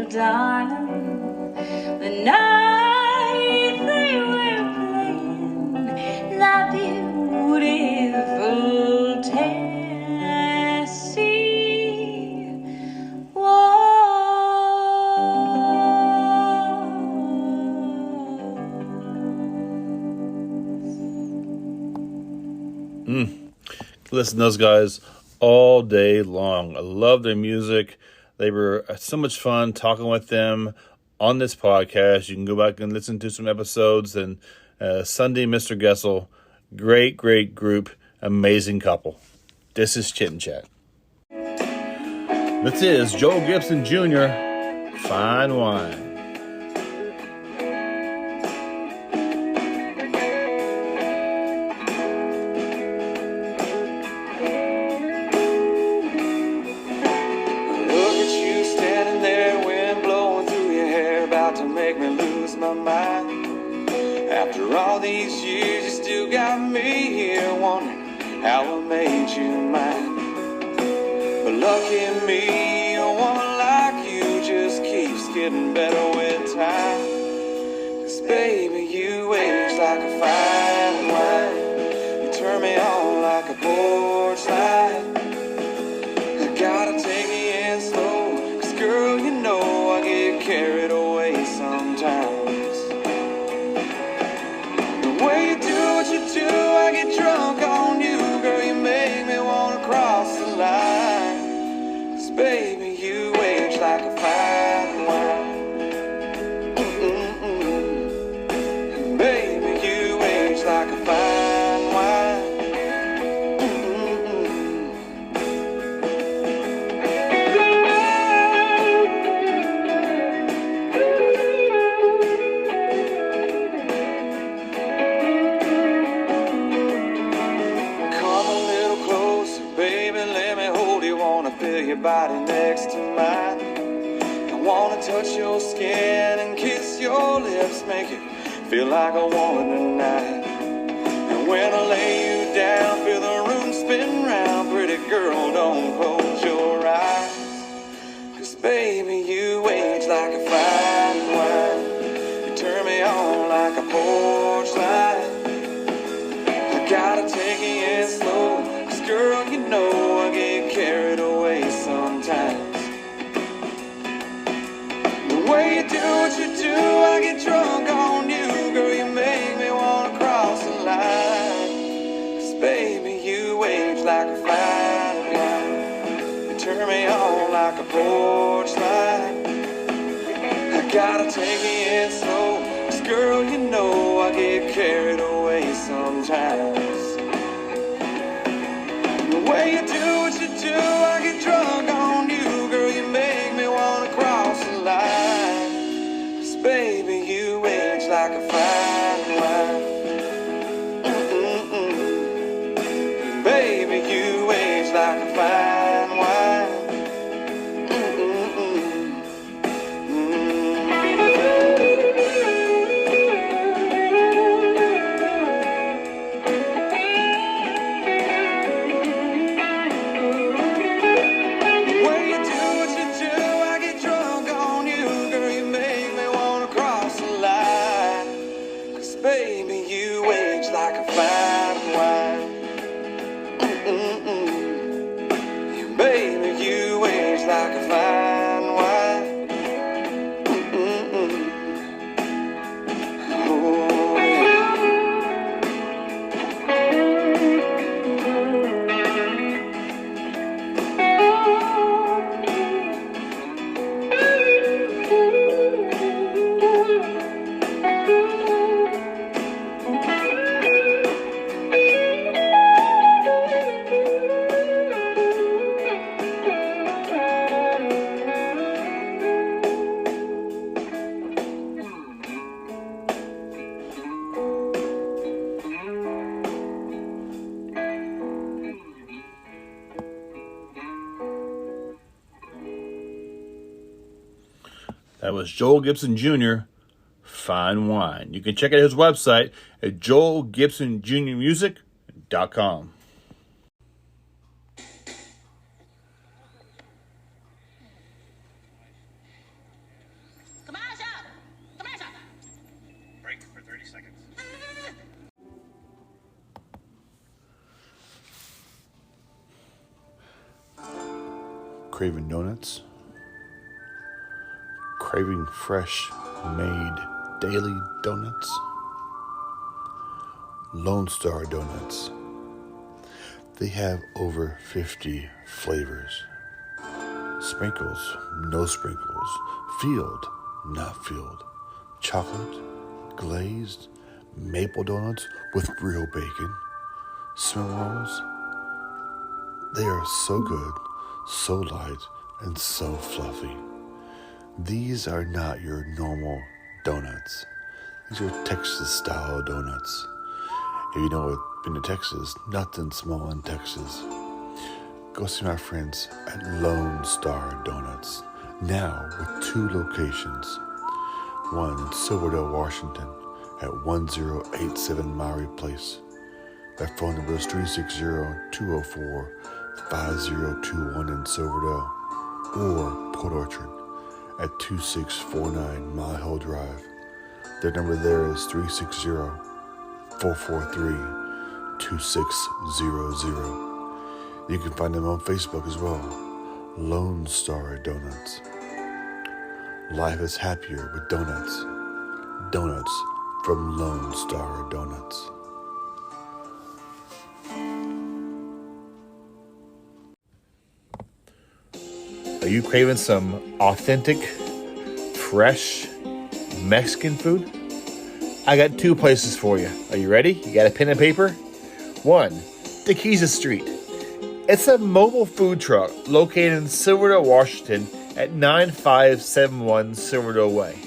Darling, the night they were playing that beautiful Tennessee waltz. Listen to those guys all day long. I love their music. They were so much fun talking with them on this podcast. You can go back and listen to some episodes. And Sundae Mr. Goessl, great, great group, amazing couple. This is Chit and Chat. This is Joel Gibson Jr., Fine Wine. After all these years, you still got me here wondering how I made you mine. But lucky me, a woman like you just keeps getting better with time. 'Cause baby, you age like a fine wine. You turn me on like a porch light. I gotta take it in slow, 'cause girl, you know I get carried away sometimes. When you do what you do, I get drunk on you. Girl, you make me wanna cross the line. 'Cause baby, you age like a fine wine. Baby, you age like a fine wine. Your body next to mine. wanna touch your skin and kiss your lips, make it feel like a woman tonight. And when I lay you down, feel the room spin round. Pretty girl, don't close your eyes. 'Cause baby, you age like a fine wine. You turn me on like a porch light. I gotta take it in slow, 'cause girl, you know I get carried away sometimes. The way you do what you do, I get drunk on you. Girl, you make me wanna cross the line. 'Cause baby, you age like a fine wine. You turn me on like a porch light. I gotta take it in slow, 'cause girl, you know I get carried away sometimes. The way you do what you do, I get drunk on you. Girl, you make me wanna cross the line. 'Cause baby, you age like a fine wine. Baby, you age like a fine wine. That was Joel Gibson Jr., Fine Wine. You can check out his website at joelgibsonjrmusic.com. Break for 30 seconds. Craving donuts? Craving fresh made daily donuts? Lone Star Donuts. They have over 50 flavors. Sprinkles, no sprinkles. Filled, not filled. Chocolate, glazed, maple donuts with real bacon. Cinnamon rolls. They are so good, so light, and so fluffy. These are not your normal donuts. These are Texas-style donuts. If you know what, been to Texas, nothing small in Texas. Go see my friends at Lone Star Donuts, now with 2 locations. One in Silverdale, Washington, at 1087 Maury Place. Their phone number is 360-204-5021 in Silverdale, or Port Orchard at 2649 Mile Hill Drive. Their number there is 360-443-2600. You can find them on Facebook as well. Lone Star Donuts. Life is happier with donuts. Donuts from Lone Star Donuts. Are you craving some authentic, fresh Mexican food? I got 2 places for you. Are you ready? You got a pen and paper? 1, Tequila Street. It's a mobile food truck located in Silverdale, Washington at 9571 Silverdale Way.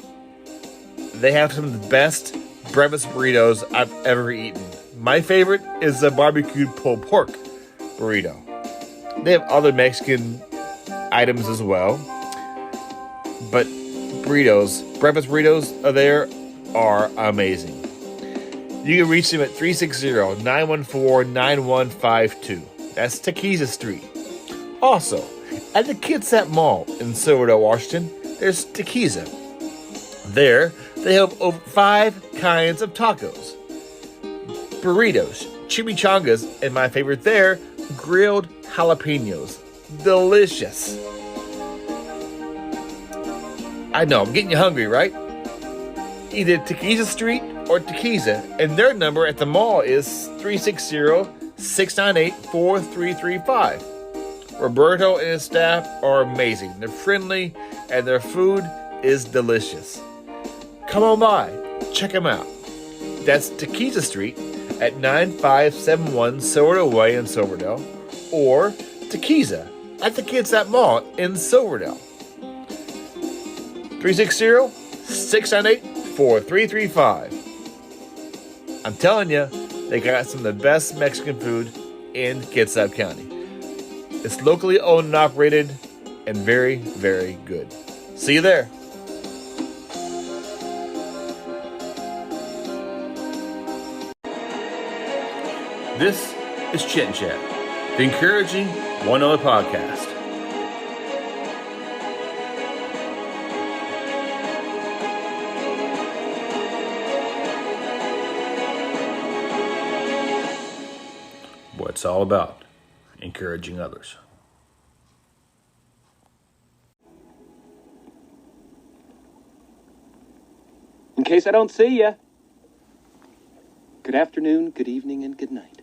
They have some of the best breakfast burritos I've ever eaten. My favorite is the barbecued pulled pork burrito. They have other Mexican items as well, but burritos, breakfast burritos there are amazing. You can reach them at 360-914-9152. That's Tequila Street. Also, at the Kitsap Mall in Silverdale, Washington, there's Tequila. There, they have over 5 kinds of tacos, burritos, chimichangas, and my favorite there, grilled jalapenos. Delicious. I know, I'm getting you hungry, right? Either Tequila Street or Tequila, and their number at the mall is 360-698-4335. Roberto and his staff are amazing. They're friendly, and their food is delicious. Come on by, check them out. That's Tequila Street at 9571 Silverdale Way in Silverdale, or Tequila at the Kitsap Mall in Silverdale. 360-698-4335. I'm telling you, they got some of the best Mexican food in Kitsap County. It's locally owned and operated and very, very good. See you there. This is Chit Chat, the encouraging One Other podcast. What it's all about, encouraging others. In case I don't see ya, good afternoon, good evening, and good night.